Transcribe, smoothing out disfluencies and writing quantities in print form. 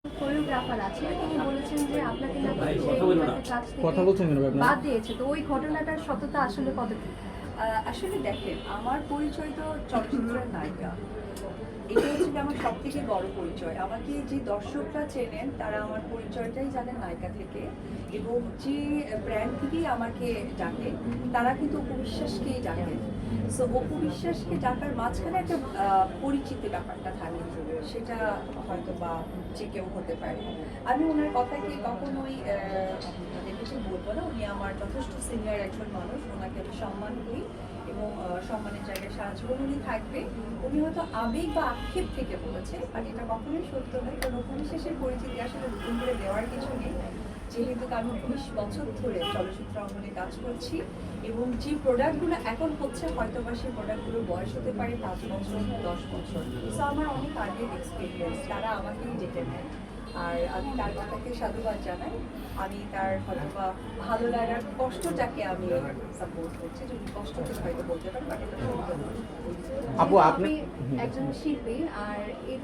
Choreographer আছে, তিনি বলেছেন যে আপনাকে নাকি সেই কাজ কথা থেকে বলছেন কেন ভাই আপনারা? বাদ দিয়েছে। তো ওই ঘটনাটার সত্যতা আসলে কতটুকু? আসলে দেখেন, আমার পরিচয় তো চলচ্চিত্রের নায়িকা। এটা হচ্ছে যে আমার সব থেকে বড় পরিচয়। আমাকে যে দর্শকরা চেনেন তারা আমার পরিচয়টাই জানেন নায়িকা থেকে, এবং যে ব্র্যান্ড থেকেই আমাকে ডাকে তারা কিন্তু অপু বিশ্বাসকেই ডাকেন। সো অপু বিশ্বাসকে ডাকার মাঝখানে একটা পরিচিতি ব্যাপারটা থাকে, সেটা হয়তো বা যে কেউ হতে পারে। আমি ওনার কথাকে কখনোই কিছু বলবো না। উনি আমার যথেষ্ট সিনিয়র একজন মানুষ, ওনাকে আমি সম্মান করি এবং সম্মানের জায়গায় সারা জীবন উনি থাকবে। উনি হয়তো আবেগ বা আক্ষেপ থেকে বলেছে, বাট এটা কখনোই সত্য নয়, কারণ উপবিশেষের পরিচিতি আসলে নতুন করে দেওয়ার কিছু নেই। যেহেতু আমি 20 বছর ধরে চলচ্চিত্র অঙ্গনে কাজ করছি, এবং যে প্রোডাক্টগুলো এখন হচ্ছে হয়তো বা সেই প্রোডাক্টগুলোর বয়স হতে পারে 5 বছর, 10 বছর। সো আমার অনেক আগের এক্সপিরিয়েন্স, তারা আমাকেই ডেকে নেয়। আর আমি তার কথাকে সাধুবাদ জানাই। আমি তার হয়তো বা ভালো লাগার কষ্টটাকে আমি সাপোর্ট করছি, যদি কষ্টকে হয়তো বলতে পারি, বাট এটা সত্য নয়। আপু, আপনি একজন শিল্পী আর এই